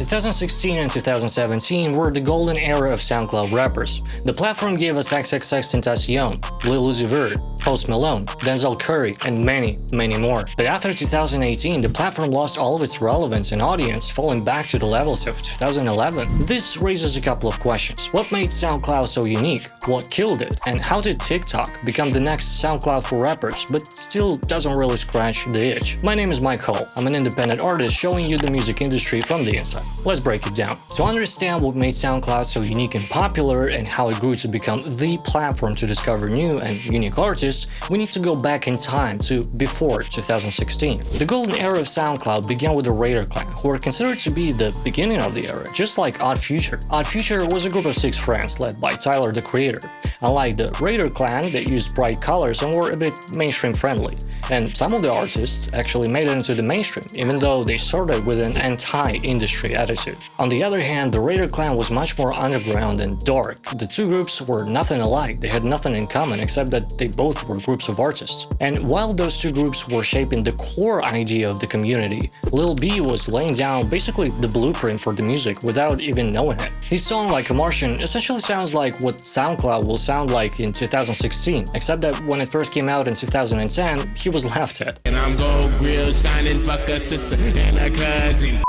2016 and 2017 were the golden era of SoundCloud rappers. The platform gave us XXXTentacion, Lil Uzi Vert, Post Malone, Denzel Curry, and many, many more. But after 2018, the platform lost all of its relevance and audience, falling back to the levels of 2011. This raises a couple of questions. What made SoundCloud so unique? What killed it? And how did TikTok become the next SoundCloud for rappers, but still doesn't really scratch the itch? My name is Mike Hall. I'm an independent artist showing you the music industry from the inside. Let's break it down. To understand what made SoundCloud so unique and popular and how it grew to become the platform to discover new and unique artists, we need to go back in time to before 2016. The golden era of SoundCloud began with the Raider clan, who were considered to be the beginning of the era, just like Odd Future. Odd Future was a group of 6 friends led by Tyler, the Creator. Unlike the Raider clan, they used bright colors and were a bit mainstream friendly. And some of the artists actually made it into the mainstream, even though they started with an anti-industry attitude. On the other hand, the Raider clan was much more underground and dark. The two groups were nothing alike, they had nothing in common except that they both were groups of artists. And while those two groups were shaping the core idea of the community, Lil B was laying down basically the blueprint for the music without even knowing it. His song Like a Martian essentially sounds like what SoundCloud will sound like in 2016, except that when it first came out in 2010, he was laughed at. And I'm gold grill shining, fuck a sister and a cousin.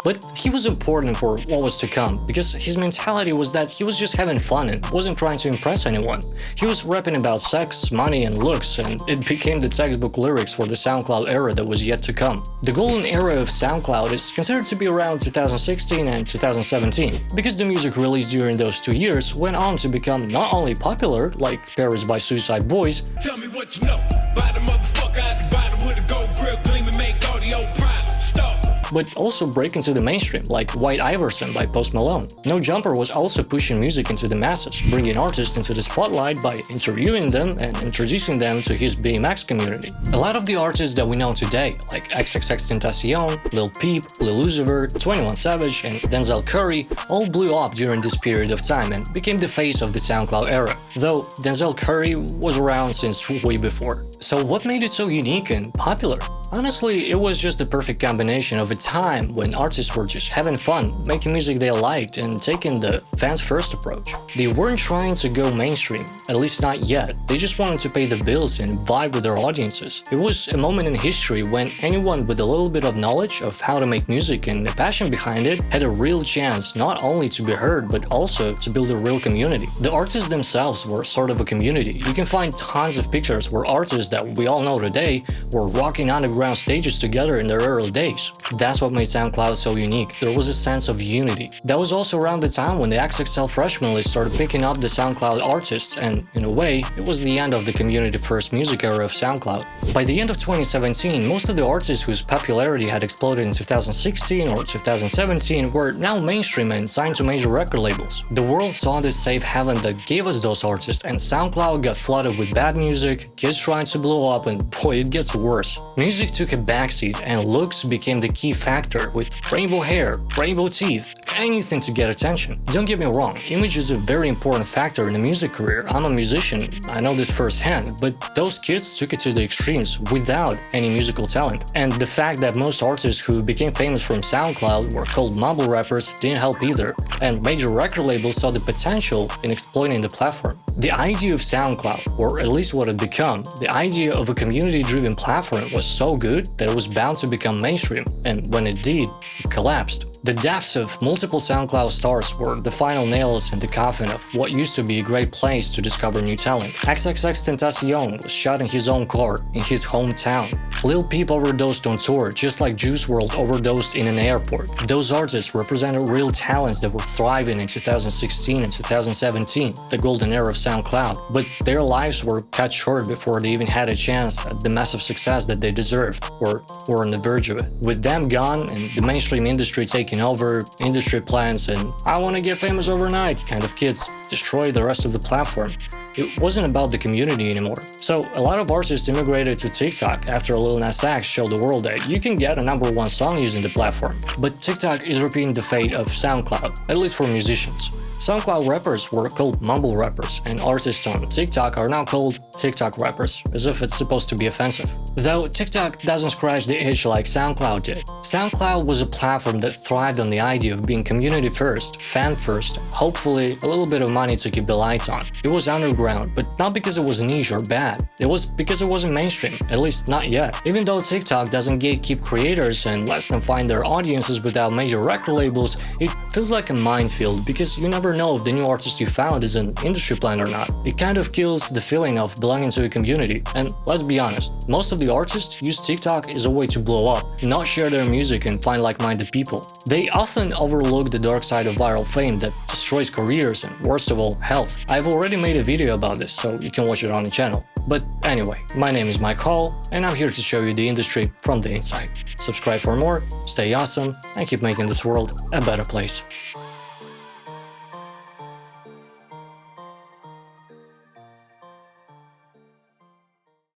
But he was important for what was to come, because his mentality was that he was just having fun and wasn't trying to impress anyone. He was rapping about sex, money, and looks, and it became the textbook lyrics for the SoundCloud era that was yet to come. The golden era of SoundCloud is considered to be around 2016 and 2017, because the music released during those 2 years went on to become not only popular, like Paris by Suicide Boys, Tell me what you know about the motherfucker at the bottom with a gold grill gleaming, make audio prime. Stop. but also break into the mainstream, like White Iverson by Post Malone. No Jumper was also pushing music into the masses, bringing artists into the spotlight by interviewing them and introducing them to his BMX community. A lot of the artists that we know today, like XXXTentacion, Lil Peep, Lil Uzi Vert, 21 Savage, and Denzel Curry, all blew up during this period of time and became the face of the SoundCloud era, though Denzel Curry was around since way before. So what made it so unique and popular? Honestly, it was just the perfect combination of a time when artists were just having fun, making music they liked, and taking the fans-first approach. They weren't trying to go mainstream, at least not yet. They just wanted to pay the bills and vibe with their audiences. It was a moment in history when anyone with a little bit of knowledge of how to make music and a passion behind it had a real chance not only to be heard, but also to build a real community. The artists themselves were sort of a community. You can find tons of pictures where artists that we all know today were rocking underground stages together in their early days. That's what made SoundCloud so unique. There was a sense of unity. That was also around the time when the XXL freshman list started picking up the SoundCloud artists, and in a way, it was the end of the community-first music era of SoundCloud. By the end of 2017, most of the artists whose popularity had exploded in 2016 or 2017 were now mainstream and signed to major record labels. The world saw this safe haven that gave us those artists, and SoundCloud got flooded with bad music, kids trying to blow up, and boy, it gets worse. Music took a backseat and looks became the key factor, with rainbow hair, rainbow teeth, anything to get attention. Don't get me wrong, image is a very important factor in a music career. I'm a musician, I know this firsthand, but those kids took it to the extremes without any musical talent. And the fact that most artists who became famous from SoundCloud were called mumble rappers didn't help either, and major record labels saw the potential in exploiting the platform. The idea of SoundCloud, or at least what it became, the idea of a community-driven platform was so good that it was bound to become mainstream, and when it did, it collapsed. The deaths of multiple SoundCloud stars were the final nails in the coffin of what used to be a great place to discover new talent. XXXTentacion was shot in his own car in his hometown. Lil Peep overdosed on tour, just like Juice WRLD overdosed in an airport. Those artists represented real talents that were thriving in 2016 and 2017, the golden era of SoundCloud, but their lives were cut short before they even had a chance at the massive success that they deserved, or were on the verge of it. With them gone and the mainstream industry taking over, industry plans and I want to get famous overnight kind of kids destroyed the rest of the platform. It wasn't about the community anymore. So a lot of artists immigrated to TikTok after Lil Nas X showed the world that you can get a #1 song using the platform. But TikTok is repeating the fate of SoundCloud, at least for musicians. SoundCloud rappers were called mumble rappers, and artists on TikTok are now called TikTok rappers, as if it's supposed to be offensive. Though TikTok doesn't scratch the itch like SoundCloud did. SoundCloud was a platform that thrived on the idea of being community first, fan first, hopefully a little bit of money to keep the lights on. It was underground, but not because it was niche or bad. It was because it wasn't mainstream, at least not yet. Even though TikTok doesn't gatekeep creators and lets them find their audiences without major record labels, it feels like a minefield because you never know if the new artist you found is an industry plant or not. It kind of kills the feeling of belonging to a community. And let's be honest, most of the artists use TikTok as a way to blow up, not share their music and find like-minded people. They often overlook the dark side of viral fame that destroys careers and, worst of all, health. I've already made a video about this, so you can watch it on the channel. But anyway, my name is Mike Hall, and I'm here to show you the industry from the inside. Subscribe for more, stay awesome, and keep making this world a better place.